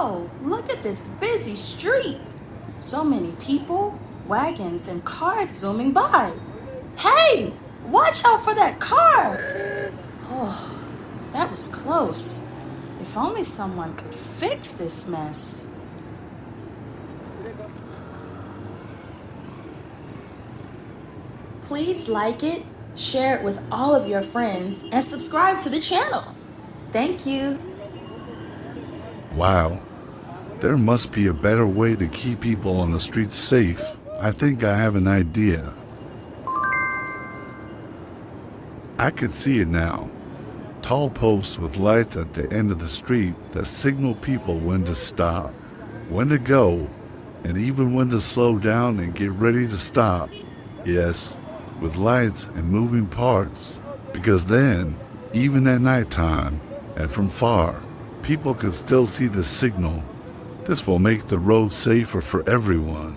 Whoa, look at this busy street. So many people, wagons, and cars zooming by. Hey, watch out for that car. Oh, that was close. If only someone could fix this mess. Please like it, share it with all of your friends, and subscribe to the channel. Thank you. Wow, there must be a better way to keep people on the streets safe. I think I have an idea. I can see it now. Tall posts with lights at the end of the street that signal people when to stop, when to go, and even when to slow down and get ready to stop. Yes, with lights and moving parts, because then, even at nighttime and from far, people can still see the signal. This will make the road safer for everyone.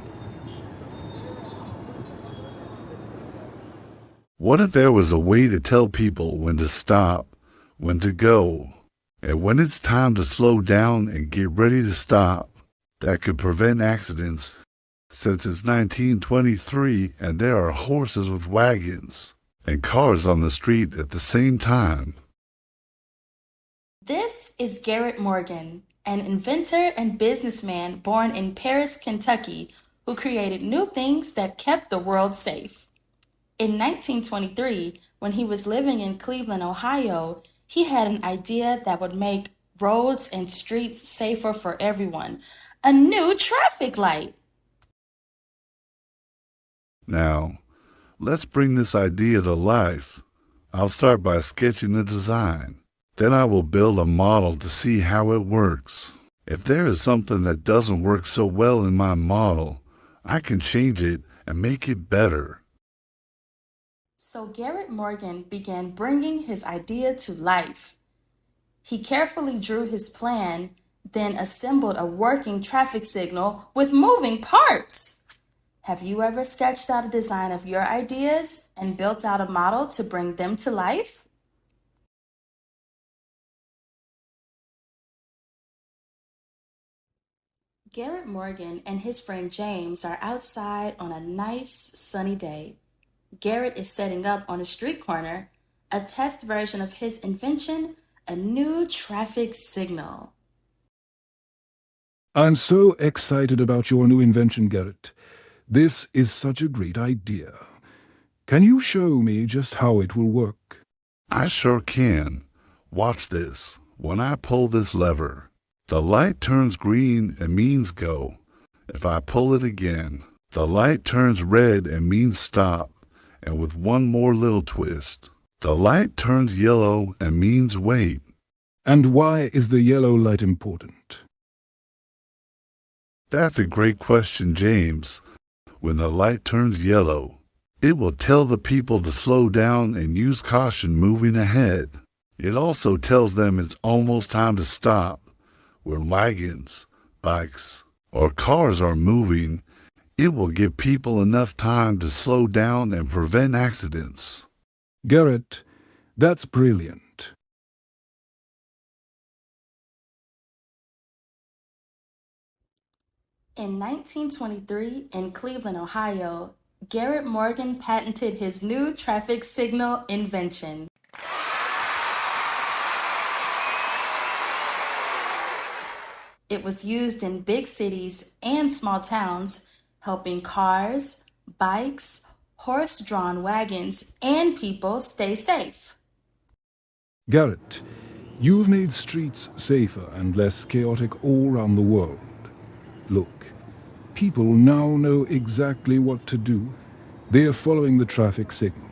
What if there was a way to tell people when to stop, when to go, and when it's time to slow down and get ready to stop? That could prevent accidents, since it's 1923 and there are horses with wagons and cars on the street at the same time. This is Garrett Morgan, an inventor and businessman born in Paris, Kentucky, who created new things that kept the world safe. In 1923, when he was living in Cleveland, Ohio, he had an idea that would make roads and streets safer for everyone: a new traffic light. Now, let's bring this idea to life. I'll start by sketching the design. Then I will build a model to see how it works. If there is something that doesn't work so well in my model, I can change it and make it better. So Garrett Morgan began bringing his idea to life. He carefully drew his plan, then assembled a working traffic signal with moving parts. Have you ever sketched out a design of your ideas and built out a model to bring them to life? Garrett Morgan and his friend James are outside on a nice sunny day. Garrett is setting up on a street corner a test version of his invention, a new traffic signal. I'm so excited about your new invention, Garrett. This is such a great idea. Can you show me just how it will work? I sure can. Watch this. When I pull this lever, the light turns green and means go. If I pull it again, the light turns red and means stop. And with one more little twist, the light turns yellow and means wait. And why is the yellow light important? That's a great question, James. When the light turns yellow, it will tell the people to slow down and use caution moving ahead. It also tells them it's almost time to stop. When wagons, bikes, or cars are moving, it will give people enough time to slow down and prevent accidents. Garrett, that's brilliant. In 1923, in Cleveland, Ohio, Garrett Morgan patented his new traffic signal invention. It was used in big cities and small towns, helping cars, bikes, horse-drawn wagons, and people stay safe. Garrett, you've made streets safer and less chaotic all around the world. Look, people now know exactly what to do. They are following the traffic signal.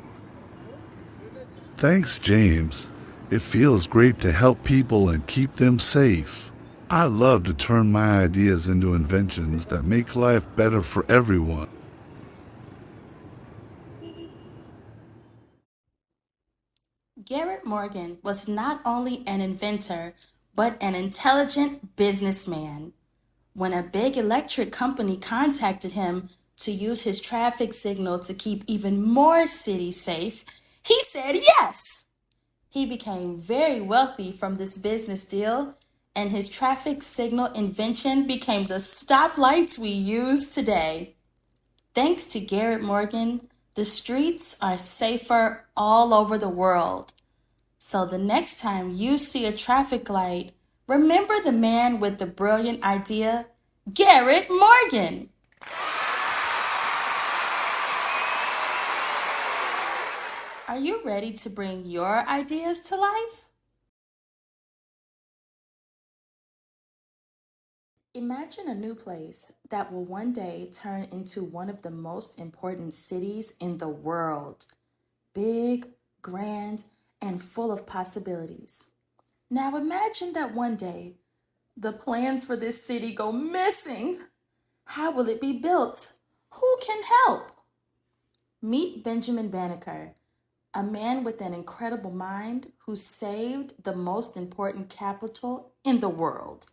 Thanks, James. It feels great to help people and keep them safe. I love to turn my ideas into inventions that make life better for everyone. Garrett Morgan was not only an inventor, but an intelligent businessman. When a big electric company contacted him to use his traffic signal to keep even more cities safe, he said yes. He became very wealthy from this business deal, and his traffic signal invention became the stoplights we use today. Thanks to Garrett Morgan, the streets are safer all over the world. So the next time you see a traffic light, remember the man with the brilliant idea, Garrett Morgan. Are you ready to bring your ideas to life? Imagine a new place that will one day turn into one of the most important cities in the world. Big, grand, and full of possibilities. Now imagine that one day the plans for this city go missing. How will it be built? Who can help? Meet Benjamin Banneker, a man with an incredible mind who saved the most important capital in the world.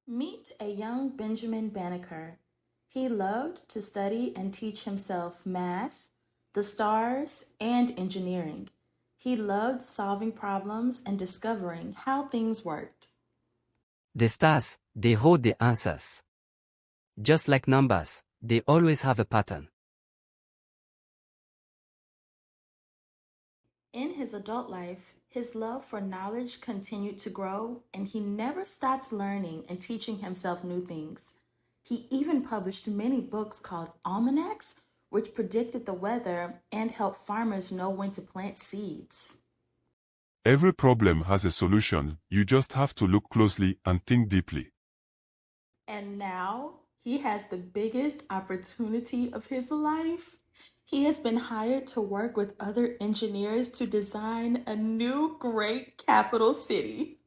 Meet a young Benjamin Banneker. He loved to study and teach himself math, the stars, and engineering. He loved solving problems and discovering how things worked. The stars, they hold the answers. Just like numbers, they always have a pattern. In his adult life, his love for knowledge continued to grow, and he never stopped learning and teaching himself new things. He even published many books called almanacs, which predicted the weather and helped farmers know when to plant seeds. Every problem has a solution, you just have to look closely and think deeply. And now he has the biggest opportunity of his life. He has been hired to work with other engineers to design a new great capital city.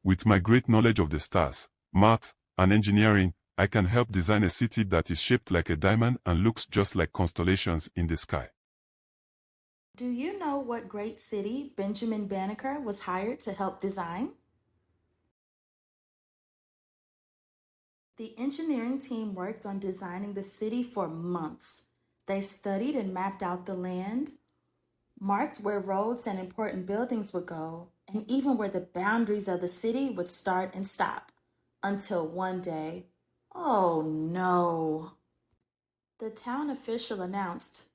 With my great knowledge of the stars, math, and engineering, I can help design a city that is shaped like a diamond and looks just like constellations in the sky. Do you know what great city Benjamin Banneker was hired to help design? The engineering team worked on designing the city for months. They studied and mapped out the land, marked where roads and important buildings would go, and even where the boundaries of the city would start and stop. Until one day, oh no. The town official announced,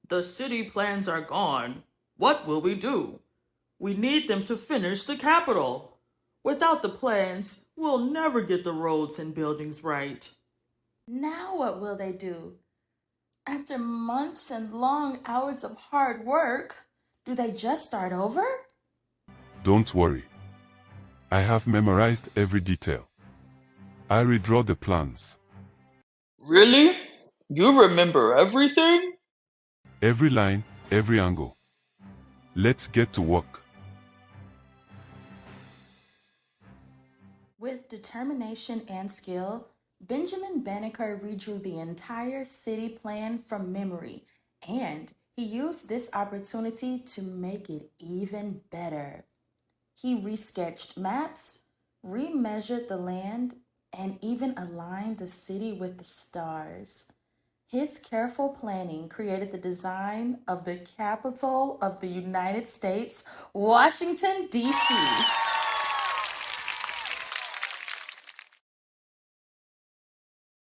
"The city plans are gone. What will we do? We need them to finish the capital. Without the plans, we'll never get the roads and buildings right." Now what will they do? After months and long hours of hard work, do they just start over? Don't worry. I have memorized every detail. I redraw the plans. Really? You remember everything? Every line, every angle. Let's get to work. With determination and skill, Benjamin Banneker redrew the entire city plan from memory, and he used this opportunity to make it even better. He resketched maps, remeasured the land, and even aligned the city with the stars. His careful planning created the design of the capital of the United States, Washington, D.C.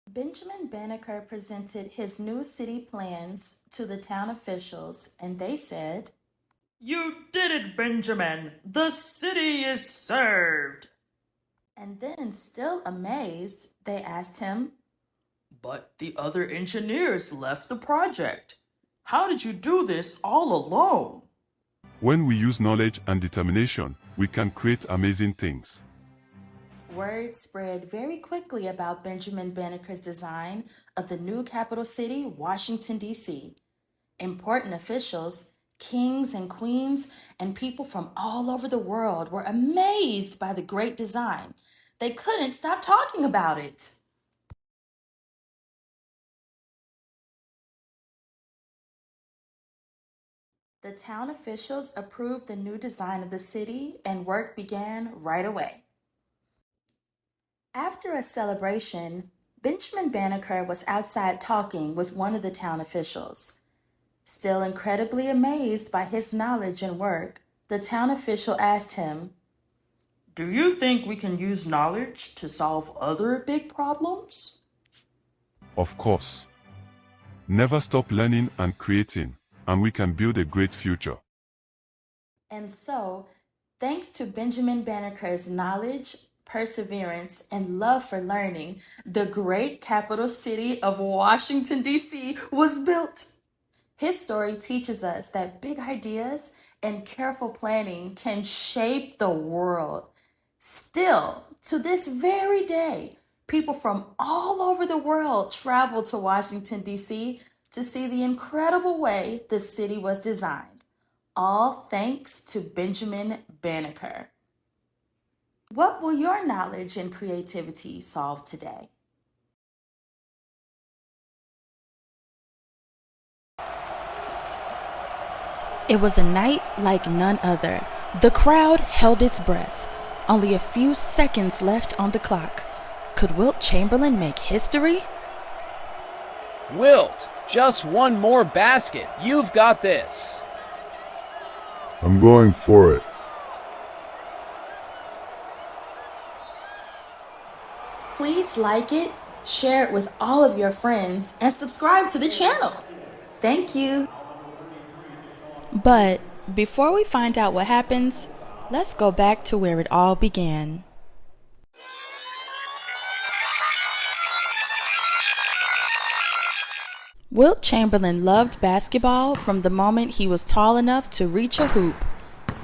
Benjamin Banneker presented his new city plans to the town officials, and they said, "You did it, Benjamin! The city is served!" And then, still amazed, they asked him, "But the other engineers left the project. How did you do this all alone?" When we use knowledge and determination, we can create amazing things. Word spread very quickly about Benjamin Banneker's design of the new capital city, Washington, D.C. Important officials, kings and queens, and people from all over the world were amazed by the great design. They couldn't stop talking about it. The town officials approved the new design of the city, and work began right away. After a celebration, Benjamin Banneker was outside talking with one of the town officials. Still incredibly amazed by his knowledge and work, The town official asked him, "Do you think we can use knowledge to solve other big problems?" Of course. Never stop learning and creating, and we can build a great future. And so, thanks to Benjamin Banneker's knowledge, perseverance, and love for learning, the great capital city of Washington, D.C. was built. His story teaches us that big ideas and careful planning can shape the world. Still, to this very day, people from all over the world travel to Washington, D.C. to see the incredible way the city was designed. All thanks to Benjamin Banneker. What will your knowledge and creativity solve today? It was a night like none other. The crowd held its breath. Only a few seconds left on the clock. Could Wilt Chamberlain make history? Wilt, just one more basket. You've got this. I'm going for it. Please like it, share it with all of your friends, and subscribe to the channel. Thank you. But before we find out what happens, let's go back to where it all began. Wilt Chamberlain loved basketball from the moment he was tall enough to reach a hoop.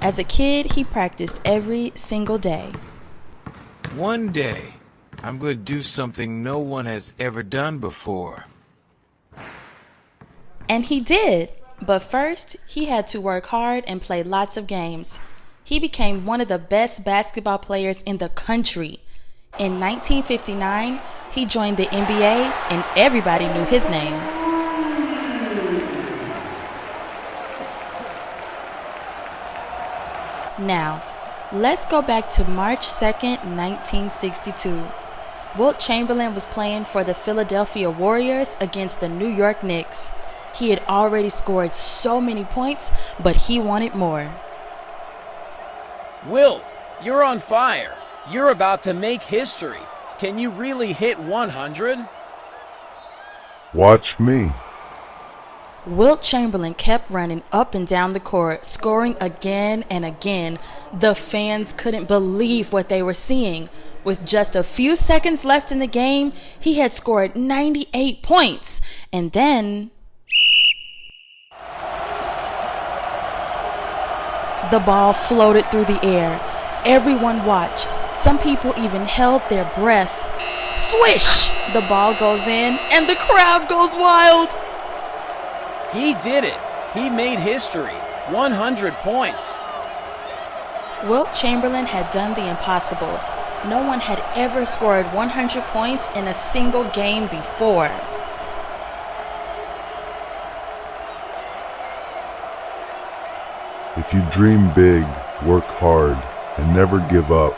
As a kid, he practiced every single day. One day, I'm going to do something no one has ever done before. And he did. But first, he had to work hard and play lots of games. He became one of the best basketball players in the country. In 1959, he joined the NBA and everybody knew his name. Now, let's go back to March 2nd, 1962. Wilt Chamberlain was playing for the Philadelphia Warriors against the New York Knicks. He had already scored so many points, but he wanted more. Wilt, you're on fire. You're about to make history. Can you really hit 100? Watch me. Wilt Chamberlain kept running up and down the court, scoring again and again. The fans couldn't believe what they were seeing. With just a few seconds left in the game, he had scored 98 points. And then the ball floated through the air. Everyone watched. Some people even held their breath. Swish! The ball goes in and the crowd goes wild. He did it. He made history. 100 points. Wilt Chamberlain had done the impossible. No one had ever scored 100 points in a single game before. If you dream big, work hard, and never give up,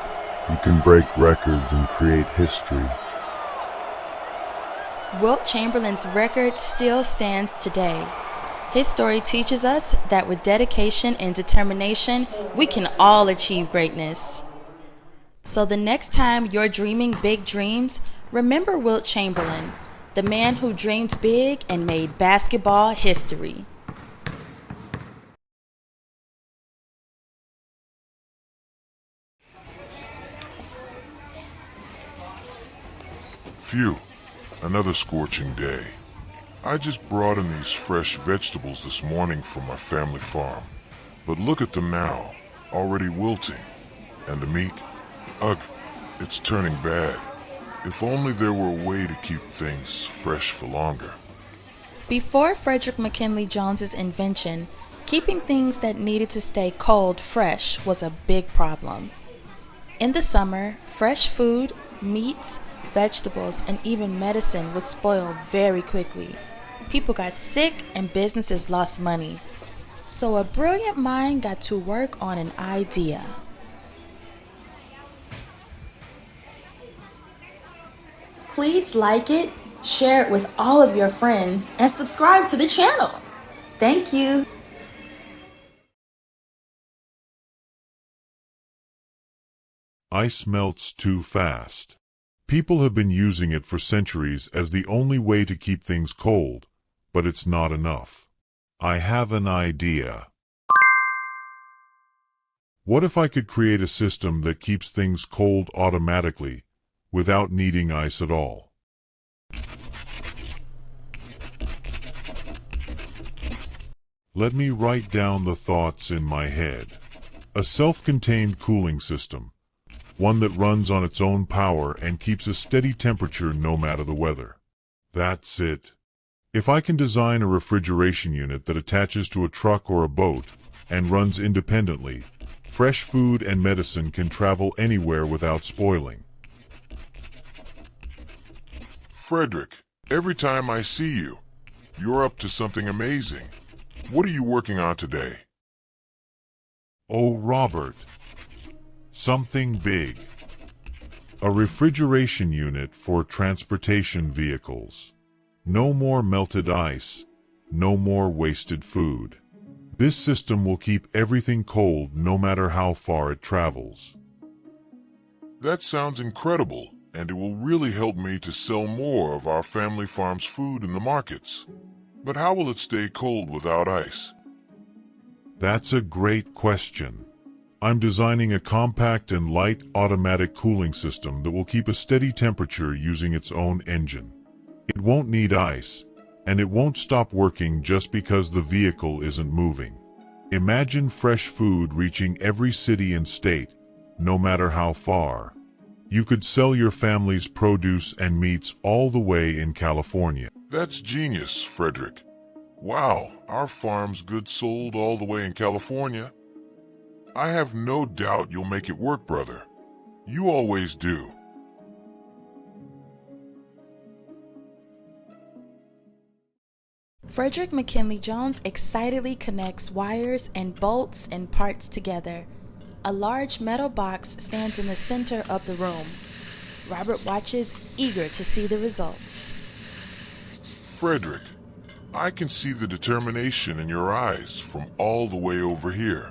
you can break records and create history. Wilt Chamberlain's record still stands today. His story teaches us that with dedication and determination, we can all achieve greatness. So the next time you're dreaming big dreams, remember Wilt Chamberlain, the man who dreamed big and made basketball history. Phew, another scorching day. I just brought in these fresh vegetables this morning from my family farm. But look at them now, already wilting. And the meat? Ugh, it's turning bad. If only there were a way to keep things fresh for longer. Before Frederick McKinley Jones's invention, keeping things that needed to stay cold fresh was a big problem. In the summer, fresh food, meats, vegetables, and even medicine would spoil very quickly. People got sick and businesses lost money. So a brilliant mind got to work on an idea. Please like it, share it with all of your friends, and subscribe to the channel. Thank you. Ice melts too fast. People have been using it for centuries as the only way to keep things cold, but it's not enough. I have an idea. What if I could create a system that keeps things cold automatically, without needing ice at all? Let me write down the thoughts in my head. A self-contained cooling system, one that runs on its own power and keeps a steady temperature no matter the weather. That's it. If I can design a refrigeration unit that attaches to a truck or a boat and runs independently, fresh food and medicine can travel anywhere without spoiling. Frederick, every time I see you, you're up to something amazing. What are you working on today? Oh, Robert. Something big. A refrigeration unit for transportation vehicles. No more melted ice. No more wasted food. This system will keep everything cold no matter how far it travels. That sounds incredible, and it will really help me to sell more of our family farm's food in the markets. But how will it stay cold without ice? That's a great question. I'm designing a compact and light automatic cooling system that will keep a steady temperature using its own engine. It won't need ice, and it won't stop working just because the vehicle isn't moving. Imagine fresh food reaching every city and state, no matter how far. You could sell your family's produce and meats all the way in California. That's genius, Frederick. Wow, our farm's goods sold all the way in California. I have no doubt you'll make it work, brother. You always do. Frederick McKinley Jones excitedly connects wires and bolts and parts together. A large metal box stands in the center of the room. Robert watches, eager to see the results. Frederick, I can see the determination in your eyes from all the way over here.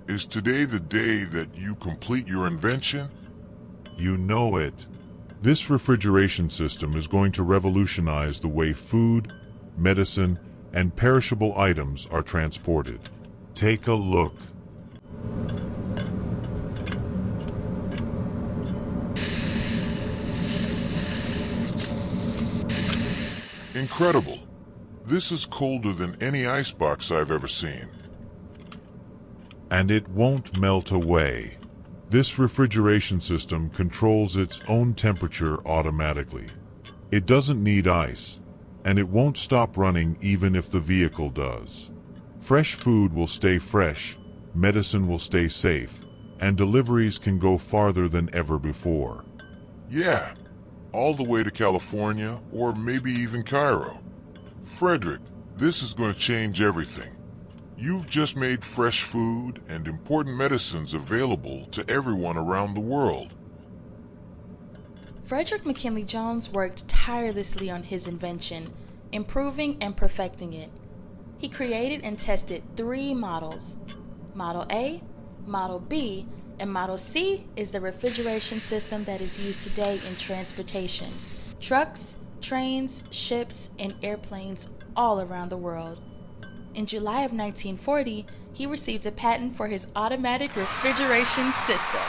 Is today the day that you complete your invention? You know it. This refrigeration system is going to revolutionize the way food, medicine, and perishable items are transported. Take a look. Incredible. This is colder than any icebox I've ever seen. And it won't melt away. This refrigeration system controls its own temperature automatically. It doesn't need ice, and it won't stop running even if the vehicle does. Fresh food will stay fresh, medicine will stay safe, and deliveries can go farther than ever before. Yeah, all the way to California, or maybe even Cairo. Frederick, this is going to change everything. You've just made fresh food and important medicines available to everyone around the world. Frederick McKinley Jones worked tirelessly on his invention, improving and perfecting it. He created and tested 3 models. Model A, Model B, and Model C is the refrigeration system that is used today in transportation. Trucks, trains, ships, and airplanes all around the world. In July of 1940, he received a patent for his automatic refrigeration system.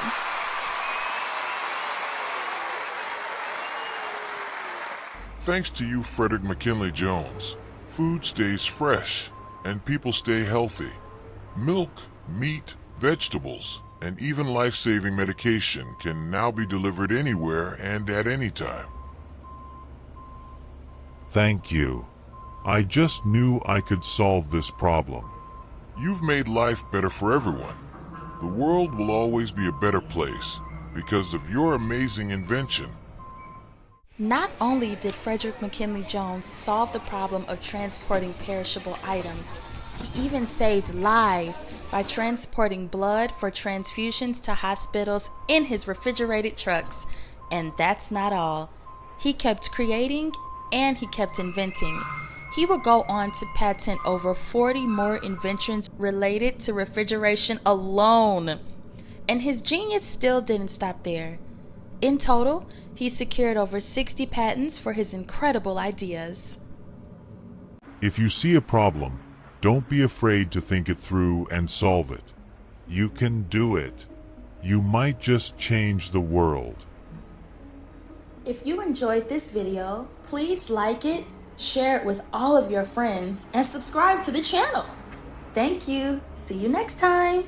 Thanks to you, Frederick McKinley Jones, food stays fresh and people stay healthy. Milk, meat, vegetables, and even life-saving medication can now be delivered anywhere and at any time. Thank you. I just knew I could solve this problem. You've made life better for everyone. The world will always be a better place because of your amazing invention. Not only did Frederick McKinley Jones solve the problem of transporting perishable items, he even saved lives by transporting blood for transfusions to hospitals in his refrigerated trucks. And that's not all. He kept creating and he kept inventing. He would go on to patent over 40 more inventions related to refrigeration alone. And his genius still didn't stop there. In total, he secured over 60 patents for his incredible ideas. If you see a problem, don't be afraid to think it through and solve it. You can do it. You might just change the world. If you enjoyed this video, please like it, share it with all of your friends, and subscribe to the channel. Thank you. See you next time.